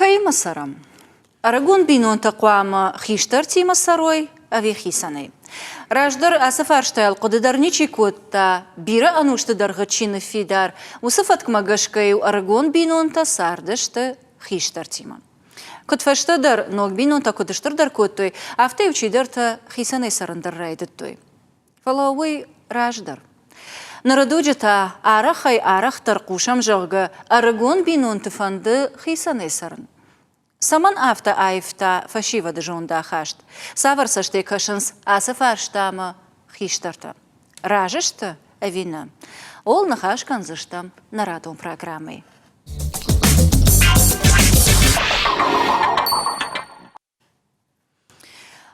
خي مسرم أرجون بينون تقوام خيشتر تي مسروي أبي خيساني راجدر أسفارشتال قدر نيشي كوتا بيرا أنوشت درغتشين في دار وصفتك مغشكي وأرجون بينون تساردشت خيشتر تيما كنت فشتدر نوك بينون تا كدشتر در كوتوي أفتي وشي درتا خيساني سرندر رايدتوي فلاوي راجدر نردوجتا آرخي آرخ ترقوشم جغة أرجون بينون تفند خيساني سرن سمن آفتا آيفتا فشيوة دجون دا خاشت سافر سشتي كشنس آسفارشتاما خيشترتا راجشتا أвина ол нахаш канзыштам на радио программы.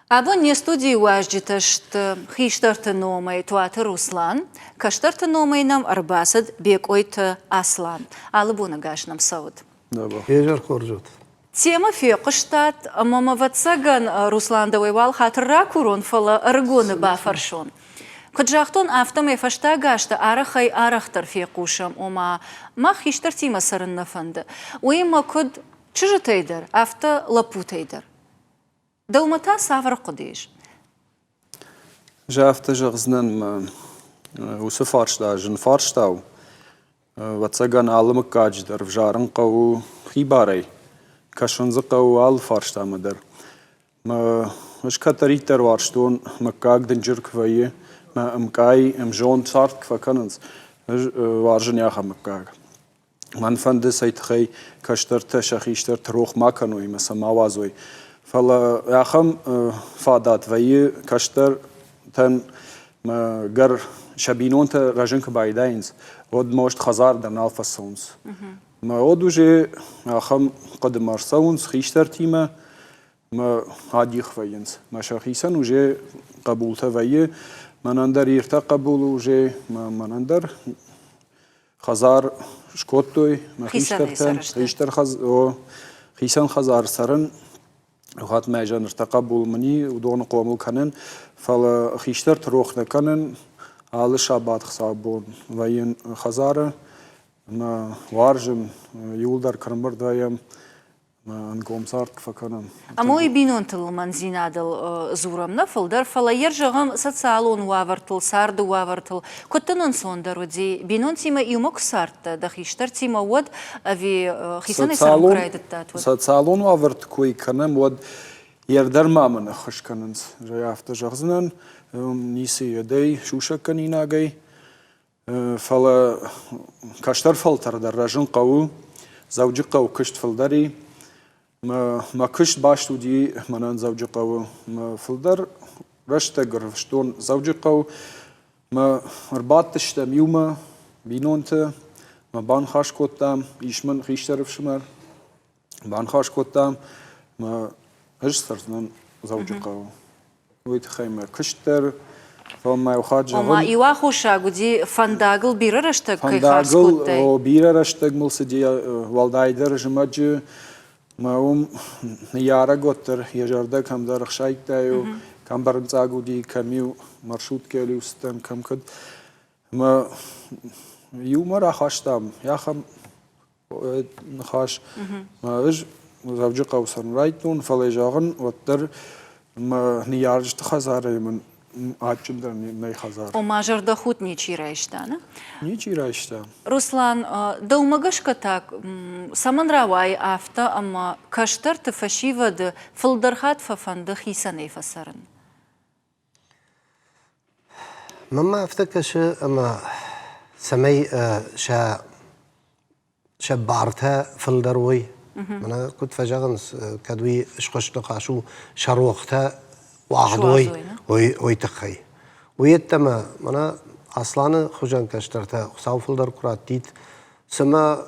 Абонне студии важдиташт хиштарты номай туаты Руслан, каштарты номайнам арбасад бек ойты Аслан. Алыбуна гашнам сауд. Ежер коржут. Тема феқыштат, мама ватсаган Руслан давайвал хатырра курон фала аргоны бафаршон. Каджахтон автомай фашта гашта арахай арахтар феқушам ома ма хиштар тима сарын нафанды. Уйма куд чужытайдар, авто лапутайдар. دومتا سافر قديش جافت جغزنن وسفارشتا جن فارشتاو واتساقان عالم كاجدر فجارن قو خيباري كاشنز قو عال فارشتا مدر ما مش كتريتر وارشتون مكاق دنجر كفاية ما امكاي امجون صارت كفاكننز وارجن ياخا مكاق من فند سيتخي كاشتر شخيشتر تروخ ما كانوا يمسا موازوي فلا ياخم فادات ويا كشتر تن ما جر شبينون تراجن كبايدينز ود موشت خزار در نالفا سونز ما ودوجي ياخم قد مرسونز خيشتر تيما ما هادي خوينز ما شخيسن وجي قبول تويا منندر يرتا قبول وجي ما منندر خزار شكوتوي ما خيشتر تن خيشتر خيسن خزار سرن وقت ما جانر تقبل مني ودون قوامل كنن فلا خيشتر تروخنا كنن على شابات خصابون وين خزارة ما وارجم يولدر كرمبر دايم ما نقوم صارت فكنن أموي بينون تلمن زينادل زورم نفلدر فلا يرجعهم ستصالون وافرتل سارد وافرتل كتنن صندر ودي بينون تيما يومك سارت دخيشتر تيما ود أبي خيسان يسرم كرايد التات ستصالون وافرت كوي كنن ود يردر ما من خش كنن جافت جغزنن نيسي يدي شوشة كنينا جاي فلا كشتر فلتر در رجن قو زوجي قو كشت فلدري ما كشت باشتو دي منان زوجي قو ما فلدر رشتقر فشتون زوجي قو ما رباط تشتم يوما بينونت ما بان خاش كوتام يشمن خيشتر فشمر بان خاش كوتام ما هجسرتن زوجي قو ويتخيم كشتر فما يوخاج وما يواخو شاغو دي فانداغل بيرا رشتق كي خاش فانداغل كوتاي او بيرا رشتق ملسدي والدايدر جماج ما نيارا قطر يجرده كم در خشايك تايو كم برنزاغو دي كميو مرشوط كيلو ستم كم كد ما يوم را خاشتام يا خم خاش ما اج زوجي قوسن رايتون فليجاغن وتر ما نيارج تخزاره من آجندر نی خزار. وما جرده خود نیچی رایشتانه؟ نیچی رایشتا. روسلان دومگش کتاک سمن روای آفتا اما کشتر تفشیو د فلدرخات ففند خیسانی فسرن. مما افتكش اما سمي شبارتها فلدروي انا كنت فجغنس كدوي اشقش نقاشو شروختها واحدوي ويتخي ويتما منا اصلا خجان كشترتا خصاو فلدر كراتيت سما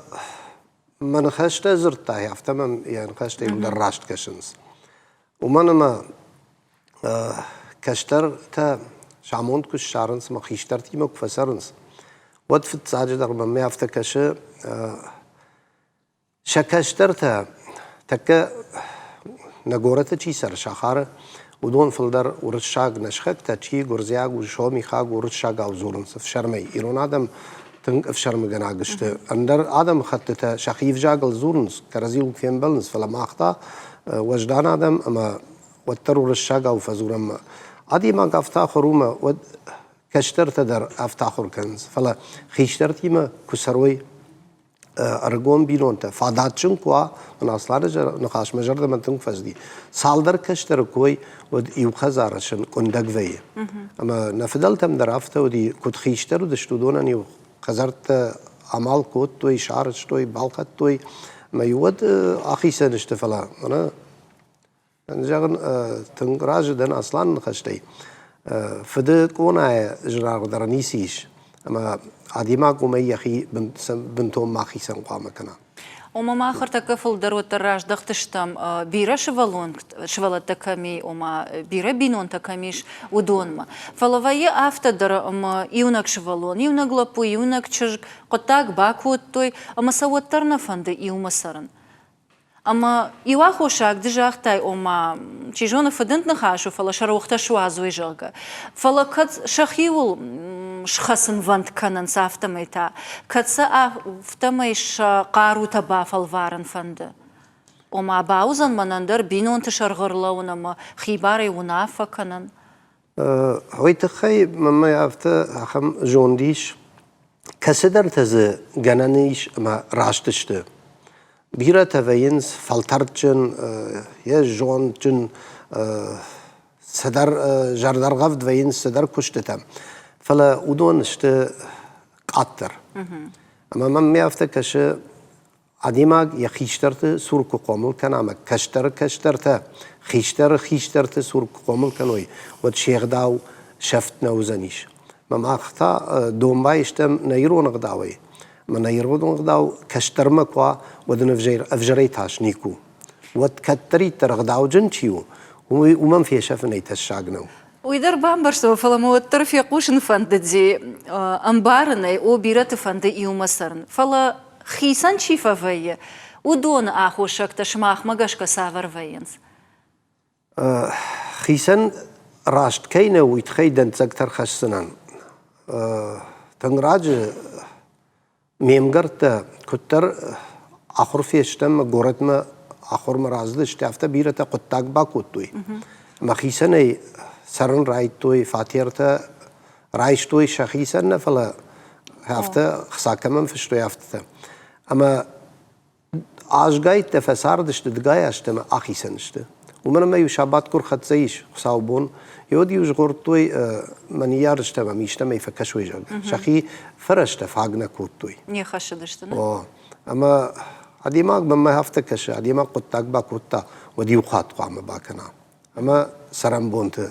من خشت زرتا يفتم يعني خشت دراشت كشنس ومن ما كشترتا شعموند كش شارنس ما خيشترتي ما كفسرنس ودفت ساجدر ما يفتكش شكشترتا تك نغورتا شي سر شخاره ودون فلدر ورشاق نشخك تشي غرزياق وشومي خاق ورشاق او زورنس في شرمي ايرون ادم تنق افشر مجنا قشته اندر آدم خطته شخيف جاقل زورنس كرزيل فين بلنس فلما اخطا وجدان آدم اما والترور الشاقة وفزورم عادي ما قفتا خروما ود كشترت در افتاخر كنز فلا خيشترتي ما كسروي ارگون بینون تا فاداتشم کوا من اصلا نقاش مجرد من تنگ فزدی سال در کشتر کوی ود یو خزارشن کندگ وی اما نفدلتم در افته ودی کد خیشتر ودشتو دونن یو خزرت عمال کود توی شارش توی بالقت توی ما يود أخي سنشت فلا أنا جاغن تنگ راجدن أصلا نخشتي فده كونا جرار درنيسيش أما عديما قومي يخي بنتهم ما خي سنقام كنا Ома махарта кафыл даруаттараш дақтыштам бира шывалат таками, ома бира бинон такамиш удонма. Фалавае автодар иунак шывалон, иунак лапу, иунак чыжк, котак баквот той, ама саваттарна фанды иумасаран. Ама иуа хошак дыжахтай ома чижона фадент нахашу фала шарухта шуазуй жалга. Фала кат шахиул шхасын вант канан сафтамайта. Катса автамайш қару таба фалваран фанды. Ома баузан манандар бинон тышарғырлауын ама хибарай унафа канан. هويتخي مما يافتا أخم جونديش كسدر تزي جنانيش ما راشتشته بيرا تفاينز فلترتشن يا جونتشن سدر جردر غفد فاينز سدر كشتتم فلا ودون اشت قطر اما من يافتا كش عديماغ يخيشترت سورك قومل كان اما كشترت خيشترت سورك قومل كانوي وتشيخ داو شفت نوزنيش ما اختا دومباي اشتم نيرون غداوي من نيرون غداو كشترما كوا ودن افجريتاش نيكو وتكتري ترغداو جنشيو ومن في شفني تشاغنو ويدر بامبرسو فلما وترفي قوشن فانددي امبارني او بيرت فاندي يومسرن فلا خيسان شيفا فيا ودون اخو شك تشماخ مغشك سافر فينز خيسان راشت كينا ويتخيدن تزكتر خشسنان تنراج ميمغرت كتر اخر فيشتم غورتما اخر مرازد اشتافتا بيرتا قطاق باكوتوي ما خيساني سرن رايتوي فاتيرتا رايشتوي شخيسان فلا هافتا خساكمن فشتوي هافتا اما آشگاي تفسار دشت دقاي اشتم اخي سنشت ومن ما يشابات كور خط زيش خساوبون يودي يجغرتوي من يارشتم ميشتم يفكشوي جل شخي فرشت فاغنا كوتوي ني خشدشتنا اما عديماغ بما هافتا كش عديماغ قطاق باكوتا ودي وخات قام باكنا اما سرم بونت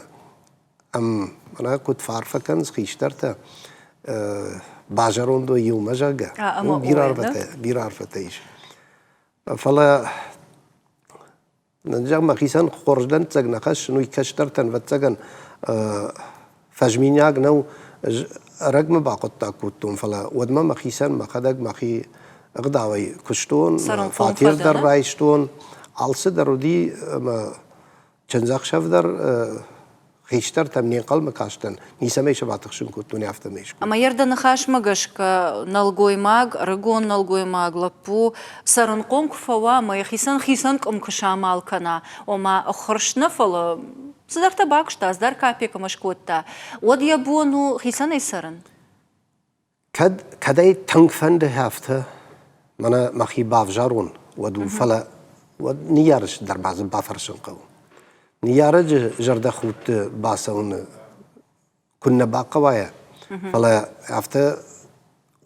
انا كنت فارفه كنز خيشترتا باجرون دو يوم جاگا بيرار فتيش فلا نجا ما خيسان خورجدن تزغنا خش نو كشترتن وتزغن فجمينياغ نو رقم باقطا كوتون فلا ودما ما خيسان ما خدق ما خي غداوي كشتون فاتير در رايشتون alsı درودي ما چنزاق شفدر خيشتر تمنين قلم كاشتن نيسميش باتخشن كوتوني افتميش اما يرد نخاش مغشكا نلغوي ماغ رغون نلغوي ماغ لپو سرنقون كفوا ما يخيسن خيسن كم كشامال كنا وما اخرشنا فل صدرت باكشتا صدر كابيك مشكوتا ود يبونو خيسن يسرن كداي تنگفند هفته منا مخي بافجارون ودو فلا ود نيارش در بعض بافرشن قو نيارج جرد خوت باسون كنا باقوايا فلا هفته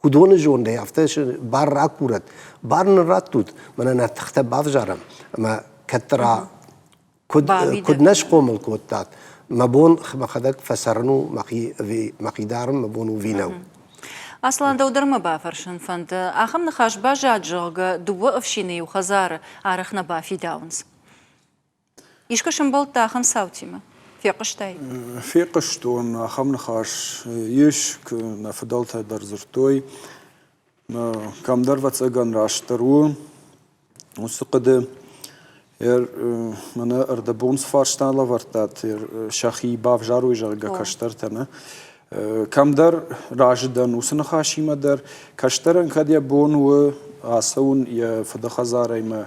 ودون جون ده هفته بار راكورت بار نراتوت من تخت بافجارم ما كترا كد نشقوم الكوتات ما بون خدك فسرنو مخي دارم ما بونو فينو اصلا دودر ما بافرشن فند اخم نخاش باجات جوغ دو افشيني وخزار عرخنا بافي داونز إيشكشن بلتا خم ساوتيما في قشتاي في قشتون أخم نخاش يشك نفدلتها در زرتوي كم در واتساقان راشترو وسقد من أردبونس فارشتان لورتات شاخي باف جاروي جارقا كشترتنا كم در راجدن وسن خاشي مدر كشترن كد يبون و آسون يا فدخزار ما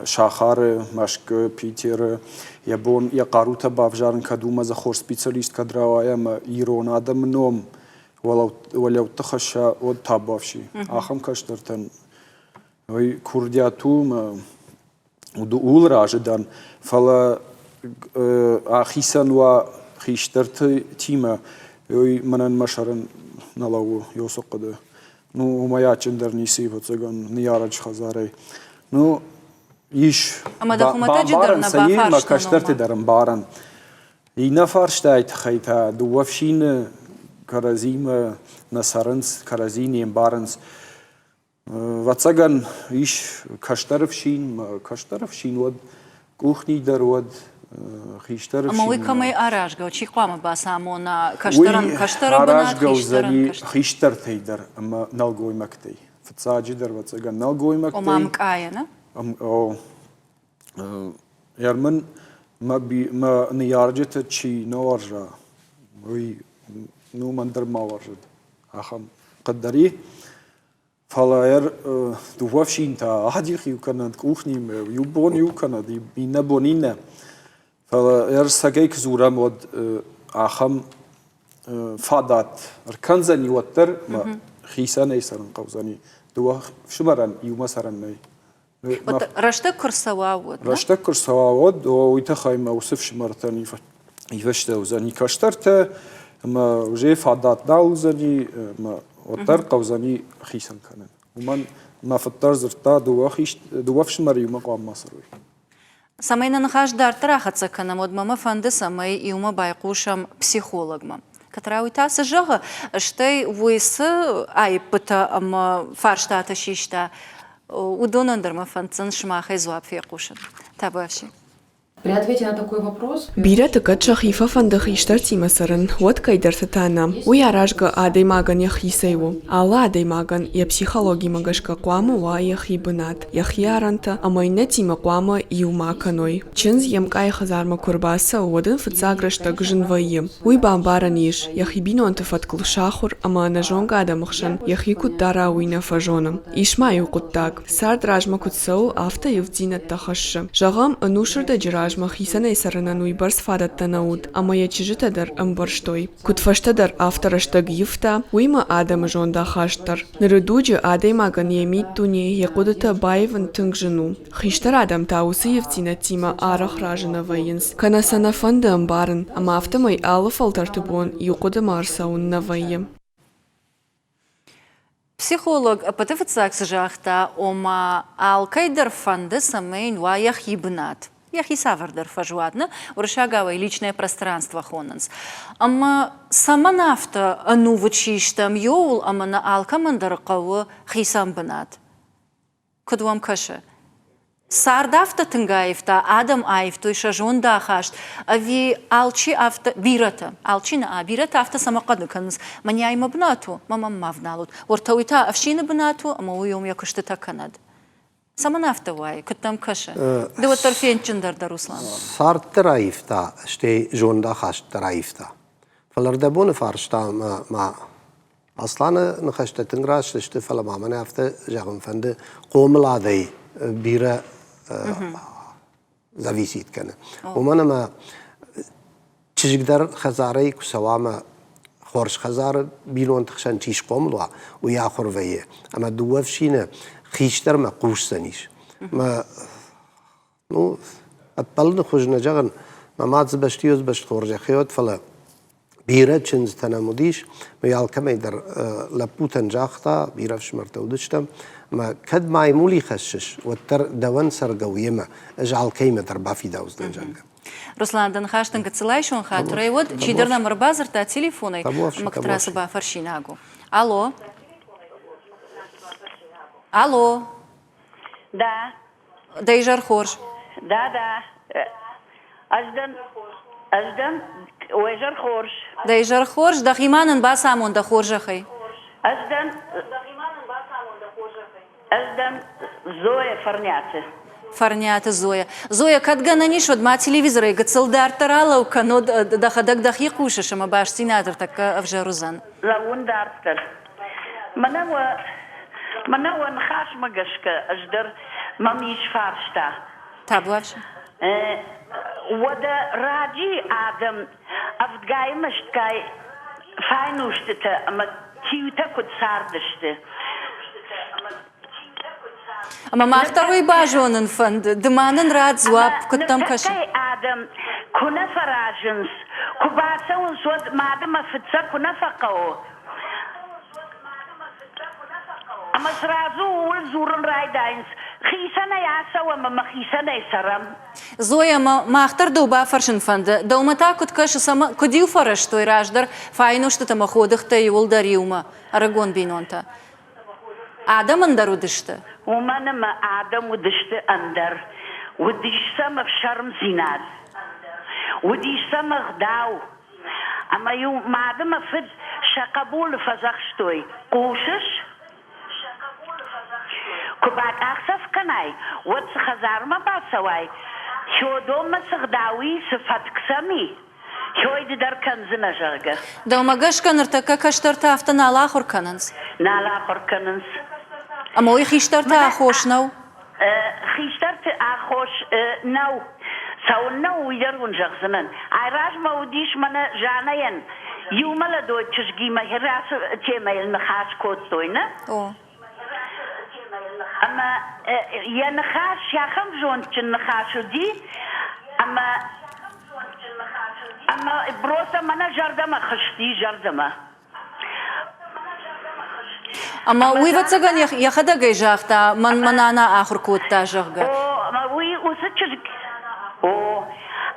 شاخار مشك بيتر يبون يا قاروتا بافجارن كدو مز خور سبيشاليست كدراوايا ما يرون آدم نوم ولو تخشى وتابافشي آخم كشترتن وي كردياتو ما ودول راجدن فلا آخيسن و خيشترت تيما يوي منن مشرن نلاو يوسق ده نو ما ياتشن در نيسي بتسجن نيارج خزاري نو يش أما ده خمتا جدرنا سير ما بافرش كشترت درم بارن ينفرش تايت خيتا دوفشين كرزيم نصرنس كرزيني بارنس واتسجن يش كشترفشين ود كوخني در ود خيشترفشين أما وي كمي أراج جو چی قام باسامونا كشترن بنات خيشترن خيشتر تيدر أما نلقوي مكتي فتساجي در واتسجن نلقوي مكتي وما مكاينة يرمن ما نيارجت تشي نورجا وي نو مندر ما ورجد أخم قدريه فلاير دوفشين تا هادي خيو كانت كوخني يبون يو كانت بينا بونينا فلاير سجيك زورا مود أخم فادات ركنزني وتر ما خيسان يسرن قوزني دوخ شمرن يوم سرن رشتك كرسواود رشتك كرسواود ويتخاي ما وصفش مرتين يفشته وزني كشترته ما وجه فادات داوزني ما وتر قوزني خيسان كانن ومن ما فطر زرتا دوفش مريم قام مصروي سمينا نخاش دار تراخت سكنا مود ماما فند سمي يوم بايقوشم психолог ما كتراوي تاس جغ اشتي ويس اي بتا ام فارشتا تشيشتا ودونندر ما فانцен шмахай зуап фиқушен табавши При ответе на такой вопрос... Бира тăкăt шахифа фандăх иштărțимă сărân, вот кайдăрсăтана. Уи аражгă адăймагăн йăхисăйу. Ала адăймагăн йă психологимăгăшкă къуамă уа йăхибăнат. Йăхиаранtă, амăйнăцимă къуамă иумакăной. Чынз йăмкай хăзармă курбасă одын фыцагрăштăк жынвăйы. Уи бамбарăн иш, йăхибинонtă фăткăл шахур, ама нăжонгă адăмăхшăн, йăхикут дара уинă фăжонă. Ишмай укуттаг. Сар дражмă кутсăу афtă йывдзинă тăхăшшы. Жăгăм ăнушăр дăģыраж خيسنة سرنا نويبرس فادت تناود أما يتشجت در أمبرشتوي كنت فشتدر أفترشتق يفتا ويما آدم جون دا خاشتر نردوج آدم أغن يميت توني يقودت بايفن تنجنو خيشتر آدم تاوسي يفتينا تيما آرخ راجنا وينس كان سنة فند أمبارن أما أفتمي آلف الترتبون يقود مارساون نويم Психолог пътевът жахта ома алкайдър фанда самейн ва яхибнат. Яхисавърдър фажуадна, уршагава и личное пространство хонанс. Ама сама нафта анувачиштам йоул, ама на алкамандър қауы хисам бнат. Кудвам каша. Сардафта тынгаевта, адам аевто и шажон дахашт, ави алчи авта бирата, алчина бирата авта самақадны каныз, маняйма бнату, мамам мавналут, ортауита авшина бнату, ама уйом якышты таканад. Сама нафта вай, кыттам каша. Дыва тарфен чындарда Руслан. Сарт раифта, штей жон дахашт раифта. فالردبون فارشتا ما أصلاً نخشت تنقراش شت فلا ما من أفته جاهم فند قوم العادي بيرة زويسيت كنا ومن ما تجدر خزاري كسوامة خورش خزار بيلون تخشن تيش قوم لوا وياخر فيه أما دوف شينا خيشتر ما قوش سنيش ما نو أبلنا خجنا جغن ما مات زبشتيوز بشت خورج خيوت فلا بيرة چنز تنموديش ما يالكم يدر لبوتن جاختا بيرة فش مرتودشتم ما كد معي مولي خشش وتر دوان سرقويمة اجعل كيمة دربا في داوز نجاقا Руслан Данхаштан Кацелайшон хатрей вот чидерна марбазар та телефоной мактраса ба фаршинагу. Алло. Алло. Да. Дейжар хорш. Да. Аждан ويجر خورش. Дейжар хорш да химанын басамон да хоржахай. Аждан Зоя Фарняце. фарнята Зоя. Зоя, кадгананиш от ма телевизора и гацелдар тарала, кано дахадак дахи кушаша, ма баш синатор така авжарузан. لون دارتر منو نخاش مگشک اجدر ممیش فارشتا تابوافش؟ ودا راجي آدم أفدقاي مشتكاي فاينوشتتا أما تيوتا كد ساردشتا أما ما اختاروي باجونن فند دمانن راد زواب كتم كش نفتكاي آدم كنا فراجنس كباسا ونسود مادم فتسا كنا فقو أما سرازو والزورن رايداينس خيسانا ياسا وما خيسانا يسرم Зоя, ما اختار دوبا فرشن فند دومتا كد كش سما كديو فرش توي راجدر فاينوشتا تما خودختا يول داريوما أرغون بينونتا آدم اندرو دشتا ومانا ما آدم ودشت أندر وديشتا ما في شرم زينات وديشتا ما غداو أما يوم ما آدم فد شقبول فزخشتوي قوشش كبات أخسف كناي واتس خزار ما باسواي شو دوم سغداوي صفات كسامي شو يدي در كنزنا جرقة دوما قشكا نرتكا كشترتا افتنا الآخر كننس نالا آخر كننس أما وي خيشترتا أخوش نو خيشترت أخوش نو سو نو يرون جغزنن عراج ما وديش من جانين يوم لا دو تشجي ما هراس تيما النخاش كوتوينا أوه أما يا نخاش يا خم جون النخاش دي أما بروسا منا جردما خشتي جردما أما وي فتسغن يخدا جيجاختا من أنا آخر كوتا جغا أو ما وي وسچج أو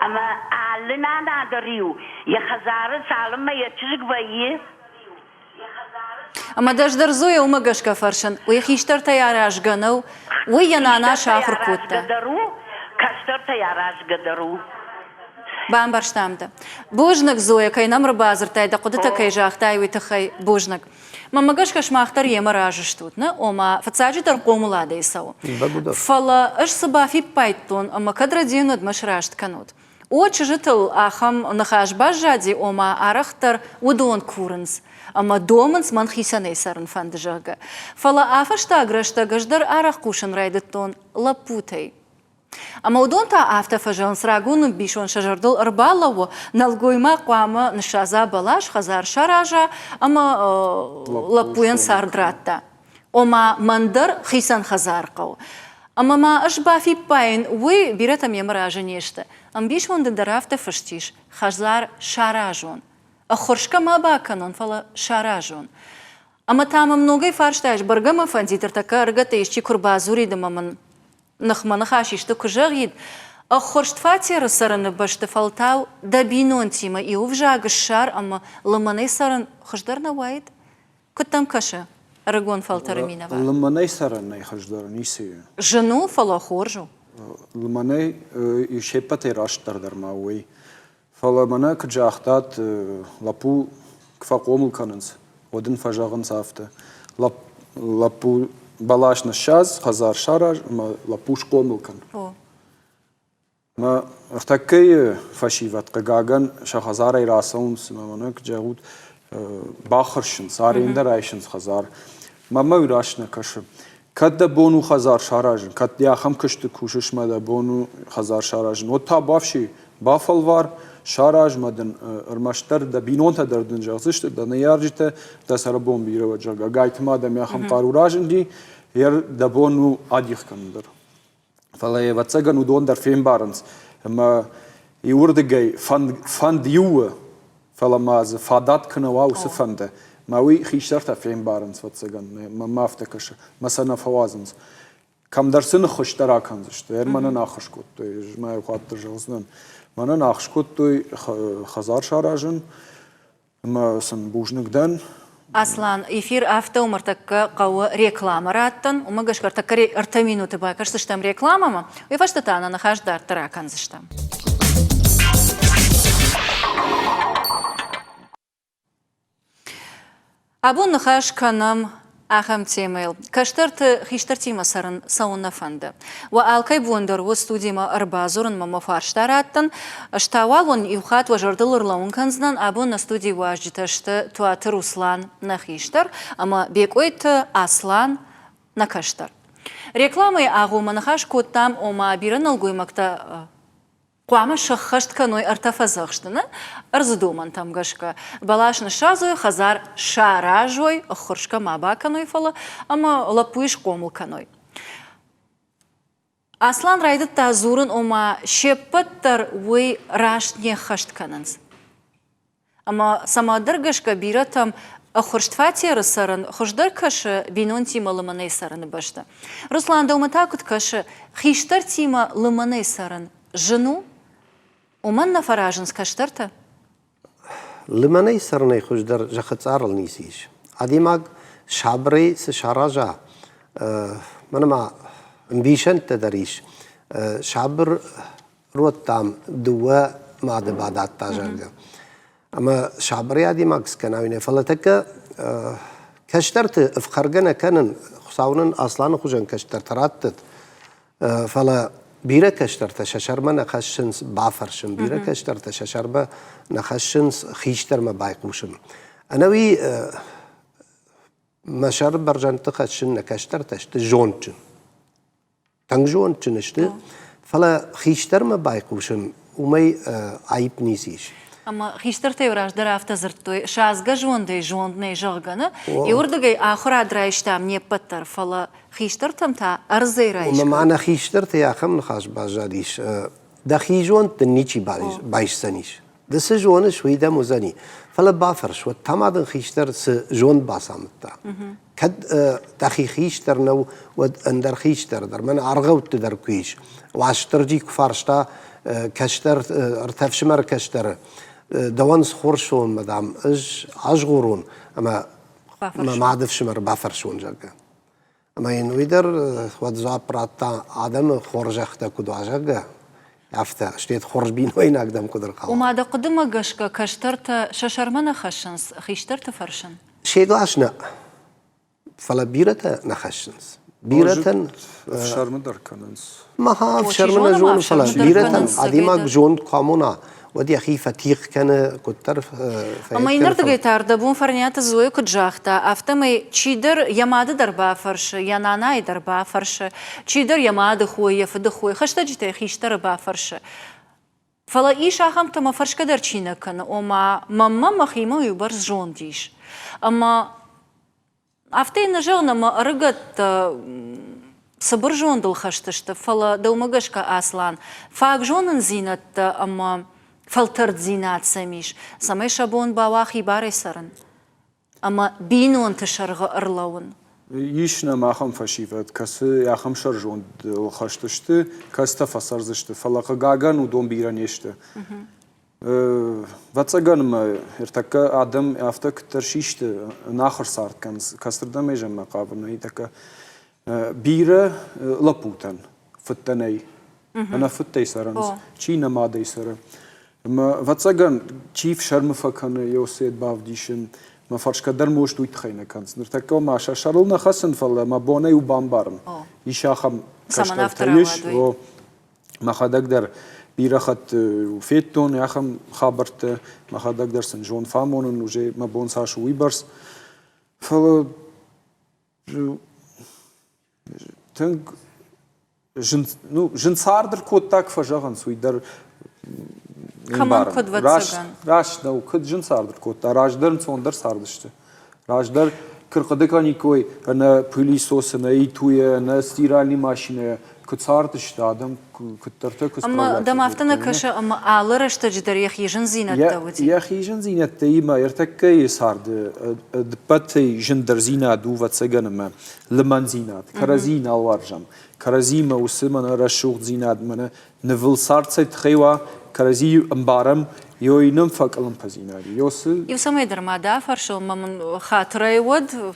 أما علنا نادريو يا خزار سالم ما يتشج بيه أما دجدر زويا وما قشكا فرشن وي خيشترتا يا راجغنو وي ينانا آخر كوتا قدرو كشترتا يا راج قدرو بان برشتامدا بوجنك زويا كاي نمر بازر تايدا قدتا كاي جاختاي ويتخي بوجنك ما قشكاش ما اختار يما راجشتوتنا وما فتساجي ترقوم لادا يساو فلا اش صبا في بايتون اما كدر دينو دمش راجت كانوت Очи жител ахам нахаш бажади ома арахтар удон куренс. Ама доменс ман хисаней сарн фандежага. Фала афашта грашта гаждар арах кушен райдеттон лапутей. Ама удон та афта фажан срагун бишон шажардал арбалаво налгойма квама ншаза балаш хазар шаража ама лапуян сардратта. Ома мандар хисан хазаркау. Ама ма ашба фи пайн уи биратам ямража нешта. Амбиш вон дендарафта фаштиш хазар шаражон. А хоршка ма баканон фала шаражон. Ама тама многой фаршташ баргама фандитер така аргата ищи курбазури дамаман нахмана хашишта кужагид. А хорштфати расаран башта фалтау дабинон тима и увжага шар ама ламаней саран хождар на вайд. Кутам каша. Арагон фалтараминова. Лманей сараней хождар нисию. Жену фала хоржу. Лманей и шепате раштар дармауи. Фала мана кджахтат лапу кфакомл кананс. Один фажаган сафта. Лапу балаш на шаз хазар шараж лапу шкомл кан. ما ارتكي فشيفت قاعن شخزاري راسونس ما منك جاود باخرشن صارين درايشن خزار ما ويراشنا كش كد بونو خزار شاراجن كد يا خم كشت كوشش ما بونو خزار شاراجن وتا بافشي بافلوار شاراج مدن ارمشتر د بينون تا دردن جازشت د نيارجته د سربون بيرو جرگا گايت ما دم يا خم قاروراجن دي ير د بونو اديخ كندر فلا يوتسجن ودون در فين بارنس ما يوردجي فند يوه فلا ما ز فادات كنا واو سفنده ما وي خيشترت فين بارنس وتسجن ما افتكرش مثلا فوازنس كم درسن خوشترا كنزشت من ناخش كنت ما يخاطر جوزن من ناخش كنت خزار شاراجن ما سن بوجنك دن Аслан, эфир авто умартакка кау реклама раттан, умагаш картакари артамину ты бай, кажется, что там реклама, и ваш татана нахаждар таракан заштам. Абун нахаш канам Ахам темел. Каштарт хиштартима сарын сауна фанды. Ва алкай бундер во студима арбазурын мама фарштараттан. Штавалон юхат ва жардылырлаун канзнан абу на студии важжиташты туатыр Руслан на хиштар, ама бекойт Аслан на каштар. Рекламы агу манахаш коттам ома биран алгуймакта Қуама шыққашт каной артафазықштыны, арзыдуман тамгашка. Балашны шазой, хазар шаражой, охыршка маба каной фала, ама лапуиш комыл каной. Аслан райды тазурын ома шеппаттар уй раштне хашт каныныз. Ама самадыргашка биратам охырштфатері сарын, хождар кашы бинон тима лыманай сарыны башты. Руслан дауматакут кашы хиштар тима лыманай сарын жену, ومن نفراجن سكشترته؟ لما نيسر نيخوش در جخت عارل نيسيش. عادي ماغ شابري سشاراجا من ما مبيشن تدريش شابر روتام دوا ما دبادات تاجرجا. أما شابري عادي ماغ سكناوينه فلتك كشترت افخرجنا كانن خصاونن أصلاً خوجن كشترت راتت فلا بیره کشترت ششرما نخشنس بافرشم بیره کشترت ششرما نخشنس خیشتر ما بايقوشم أنا وی مشار برجان تخشن نکشترتش تجونچن تنگ جونچنشت فلا خیشتر ما بايقوشم ومی عیب نیسیش أما خيشترتي وراج درافت زرتوي شازغا جوندي جوندني جغنا يوردغي آخر أدرايش تام نيبتر فلا خيشترتم تا أرزي رايش وما معنى خيشترتي يا خم نخاش باجاديش دا خيجون تنيشي بايش سنيش دا سجون شوي دا مزاني فلا بافرش وتمادن خيشتر سجون باسامتا كد تاخي خيشتر نو ود اندر خيشتر در من أرغوت در كويش وعشتر جي كفارشتا كشتر ارتفشمر كشتر دوانس خورشون مدام أجغورون أما ما عادفش مر بافرشون جاكا أما ينويدر ودزا براتا آدم خورج أختا كدو عجاكا عفتا اشتيت خورج بين وين أقدم كدر قاو وما دا قدم قشكا كشترت ششرمنا خشنس خيشترت فرشن شيء لاشنا فلا بيرتا نخشنس بيرتا شرمدر كاننس ما ها شرمنا جون فلا بيرتا عديما جون قامونا ودي أخي فتيق كان كتر أما ينردغي تاردبون فرنيات زوي كجاختا أفتمي تشيدر يماد دربا فرش يناناي دربا فرش تشيدر يماد خوي يفد خوي خشتا جيتا خيشتر با فرش فلا إيش أخم تما فرش كدر تشينا كان وما ماما مخيمة يبرز جون ديش أما أفتي نجاونا ما أرغت صبر جون دل خشتشت فلا دومغشكا أصلا فاق جون زينت أما فلتر زينات سميش سمي شابون باواخي باري سرن أما بينون تشرغ أرلون يشنا ما خم فشيفت كس يا خم شرجون خشتشت كس تفسرزشت فلاقة جاغن ودون بيران يشت واتساقن ما ارتك آدم افتك ترشيشت ناخر صارت كسر ميجم مقابل نيتك بيرة لبوتن فتني أنا فتي سرنس چينا ما دي سر ما واتساقن چيف شرم فكان يوسيد بافديشن ما فرش كدر موش دويت خينا كانس نرتكو ما شرلنا خسن فلا ما بوني وبامبارم يشاخم كشترتيش و ما خدك در بيرة خد وفيتون ياخم خابرت ما خدك در سنجون فامون وجي ما بون ساش ويبرس فلا تنگ جن ساردر کود تاک فجاهن سویدر كمان كود واتساقن راش نو كود جن ساردر کود تا راجدرن سوندر ساردشته راجدر كرقدكاني كوي أنا بوليسوس أنا إيتويا أنا ستيرالي ماشينة كود ساردشت آدم كود ترتكس أما دم أفتنا كشة أما عالرش تجدر يخي جن زينة داودي يخي جن زينة تي ما يرتك يسارد دبتي جن در زينة دو واتساقن ما لمن زينة كرزين الوارجم كرزيما وسمنا رشوق زينة منا نفل سارد سيد خيوا كرزي أمبارم يوي نمفك ألم بزيناري يوصل يوسمي در ما دافر شو ما من خاطر يود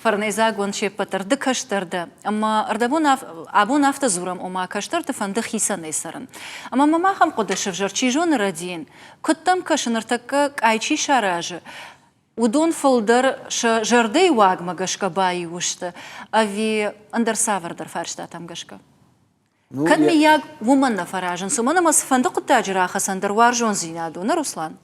فرنيزاق ونشي بتر دكشتر ده أما أردبون أبون أفت زورم وما كشتر تفند خيسا نيسرن أما ما خم قدش فجر تشيجون ردين كتم كشنرتك أيشي شراج ودون فلدر جردي واق مقشكا باي وشت أفي أندر سافر در فرشتا تم قشكا كد مياق ومن فراجن سمنا مس فندق التاجر آخسن در وارجون زينادو نروسلان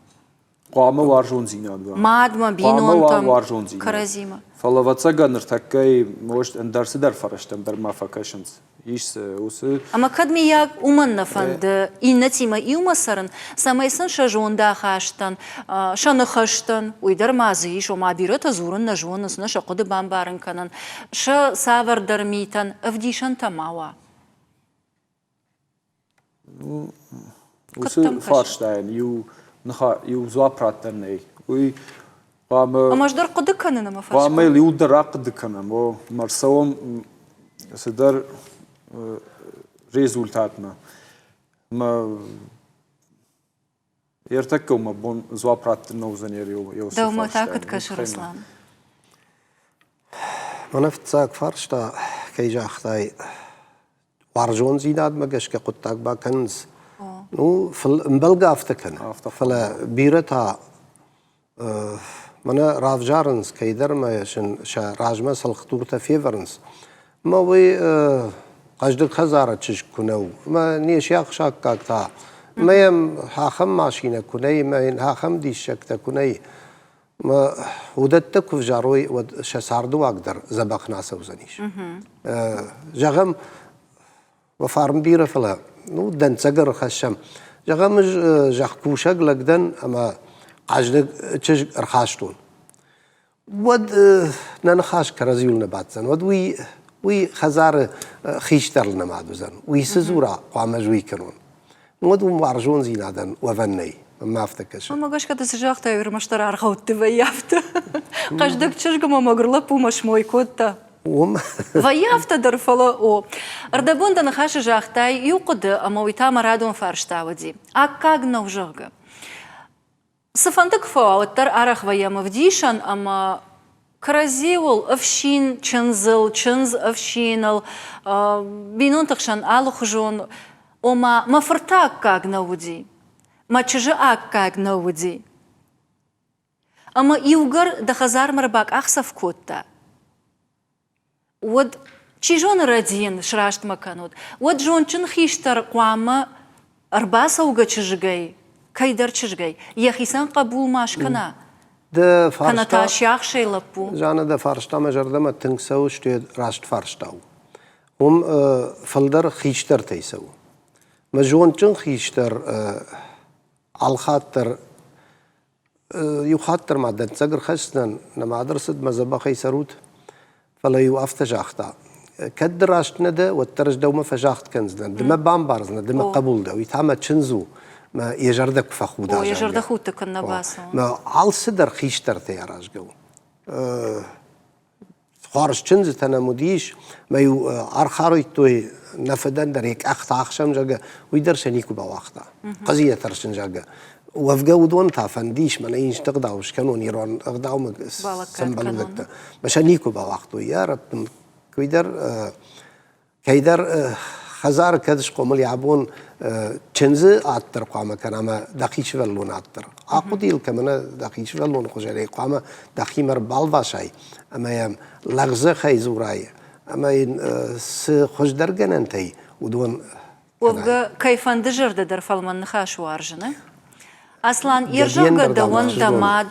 قامة وارجون زينادو ماد ما بينون تم وارجون زينادو كرازيما فلواتسا نرتكي موش اندر سدر فرشتم در مافاكاشنز إيش وسه أما كد مياق ومن فند إنتي ما إيوما سرن سمايسن شجون دا خاشتن شن خشتن ويدر مازيش وما بيرت زورن نجون نسنا قد بامبارن كنن سافر در ميتن أفديشن تماوا وسه فارشتاين يو زوا براتني وي أما جدر قد كنن ما فاش قام يليو در قد كنن مو مرسوم سدر ريزولتاتنا ما يرتكوا ما بون زوا براتن نوزنير يو دوما تاكد كشر اسلام من افتساق فرشتا كي جاختاي وارجون زيناد مقش كقطاق باكنز نو مبلغ افتكن فلا بيرتا منا راف جارنس كيدر ما يشن شا راجما سلخطورتا فيفرنس ما وي قجدك خزارة تشج كنو ما نيش ياخشاك كاكتا ما يم هاخم ماشينا كني ما ين هاخم دي شكتا كني ما ودتك في جاروي ود شساردو أقدر زبخنا سوزنيش جغم وفارم بيرة فلا نو دن تسقر خشم جغم جحكوشك لقدن أما قجدك تشج رخاشتون ود ننخاش كرزيول نباتزن ود وي خزار خيشتر لنا معدوزن وي سزورا قام جوي كنون ود وارجون زينادن وفني ما افتكش ما قاش كده سجاختا يور مشترى رخوت تبيافت قجدك تشج ما مغرلب ومش موي كوتا ويافت در فلا او اردبون دن خاش جاختا يوقد اما ويتا مرادون فرشتا ودي اكاغ نوجوغ صفندك فوا وتر ارخ ويا مفديشن اما كرازيول افشين تشنزل تشنز افشينل بينون تخشن الو خجون وما مفرتاك كاغ نودي ما تشجعك كاغ نودي اما يوغر دخزار مرباك اخسف كوتا ود تشيجون ردين شراشت مكانود ود جون تشن خيشتر قوامه ارباسا وغا تشجعي كيدر تشجعي يخيسان قبول ماشكنا ده كان تاشياخ شي لبو جانا ده فارشتا مجردما تنكسو شتيد راست فارشتاو هم فلدر خيشتر تيسو مجون چن خيشتر الخاطر يخاطر ما دن تسقر خشتن نما درسد مزبا خيسروت فلا يوقف تجاختا كدر راست نده والترج دوما فجاخت كنزنا دم بامبارزنا دم قبول ده ويتعمل تشنزو ما يجردك فخودا يجردك خوتك النباسو ما عال صدر خيشتر تياراج جو خارج تشنز تنا مديش ما يو أرخاري توي نفدن دريك أخت أخشم جاga ويدر شنيكو بواختا قضية ترشن جاga وفجا ودون تافنديش ما نيجي تقدعوش كانون يرون أقدعوا سنبلدكتا مشانيكو بواختو يا رب كيدر خزار كدش قومل يعبون تشنزي عطر قامة كناما دقيش فلون عطر عقديل كمان دقيش فلون خجري قامة دقيمر بالباشاي أما يم لغزة خيزوراي أما ين خج درجن أنتي ودون وبقى كيف اندجر در فلمن نخاش وارجنه أصلاً يرجعك دوان دماد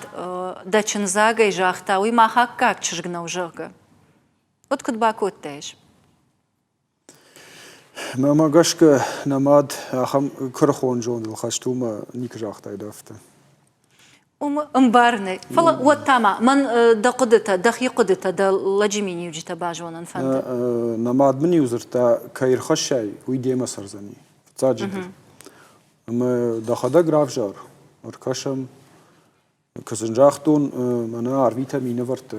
دا تشنزاغا يجاختاوي ما حقاك تشرقنا وجاغا وتكد باكوت تايش ما قاشك نماد أخم كرخون جون الخشتوما نيك جاختاي دافته مبارني فلا وتاما من دقدته دخي قدته دا لجمين يوجي تباجون انفند نماد من يوزرتا كاير خشاي ويدي مصر زني تاجد اما دخدا گراف جار اركشم كسنجاختون منا ار فيتامين ورت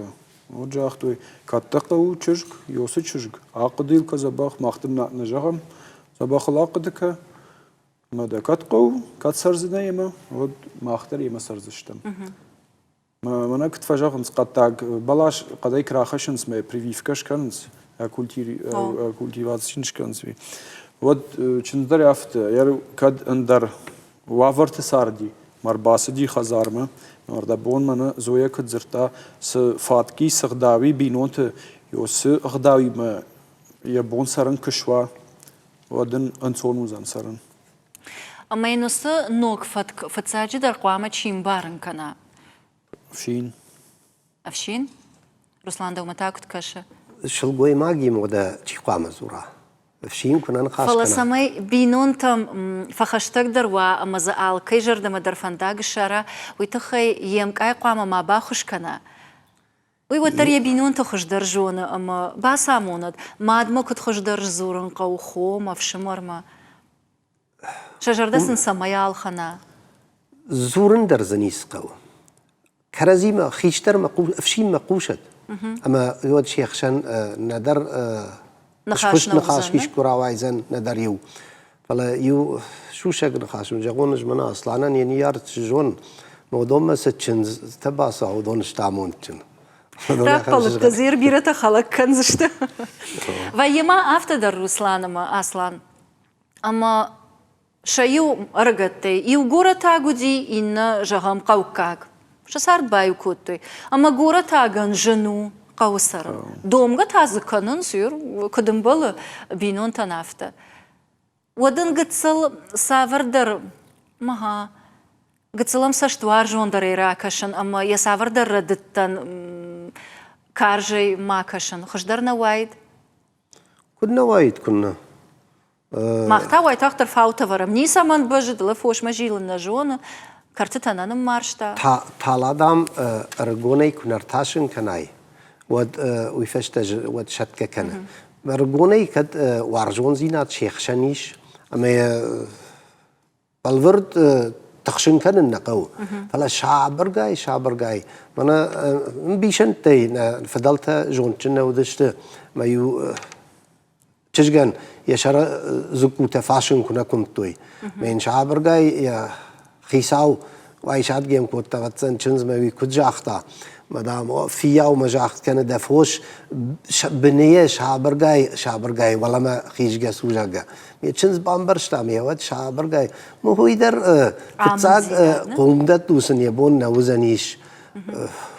وجاختو كاتقو چشك يوس چشك عقديل كزباخ مختم نجهم زباخ لاقدك ما دكاتقو كات سرزنيما ود ماختر يما سرزشتم ما منا كنت فجاهم قطاق بلاش قداي كراخشنس ما بريفيفكاش كانس كولتيفاتسينش كانس ود چندر يافت يار كد اندر وافرت ساردي مار باسدی خزارمه مردبون من زویا کدزرتا س فاتکی سغداوی بینونت یو س غداوی ما یبون سرن کشوا ودن انصون وزن سرن أما ينص نوك فتساجد القوامة شين بارن كنا فشين أفشين رسلان دو متاكد كشة شلقوي ماجي مودا تشيقام زورا فشين كنا نخاش كنا فلسمي بينون تم فخشتك دروا أما زعل كيجر دم در فنداق الشارع ويتخي يمك أي قوامة ما باخش كنا ويوتر يبينون تخش درجون أما باساموند ما أدما كنت خش درج زورن قو خوم أفشمر ما شجر دسن سمايال خنا زورن در زنيس قو كرزي ما خيشتر مقوش أفشين مقوشت أما يود شيخ شان ندر نخاش نخاش كيش كرا وايزن ندر يو فلا يو شو شك نخاش من جاقون جمنا أصلاً يعني يارت جون موضوع ما ستشنز تباسا ودون اشتامون تشن رقلت كزير بيرة خلق كنزشت ويما أفتدر رسلان ما أصلاً أما شيو أرغتي يو غورا تاغودي إن جهام قوكاك شسار بايو كوتي أما غورا تاغن جنو قوسر دومغا تازكنن سير كدم بل بينون تنافتا ودن قتصل سافردر مها قتصلم سشتوار جون در إراكشن أما يسافردر ردتن كارجي ماكشن خشدر نوايد كنا وايد كنا ماختا وايد أختر فاوتا ورم نيسا من بجد لفوش مجيل النجون كارتتنا نمارشتا تالادام رجوني كنا رتاشن كناي ويفشتج ود شتك كنا رجوني كد وارجون زينات شيخ شنيش أما بالورد تخشن كن النقو فلا شعبرجاي منا بيشنتي فضلت جون كنا ودشت ما يو تشجن يشرا زكو تفاشن كنا كنتوي من شعبرجاي يا خيساو وعيشات جيم كنت تغتسن تشنز ما بيكوجا أخطأ مدام فيا ومجاخت كان دفوش بنية شعبرجاي ولا ما خيج جا سوجا جا تشنز بامبرش تامي ود شعبرجاي مو هو يدر تتساق قومدت دوسن يبون نوزنيش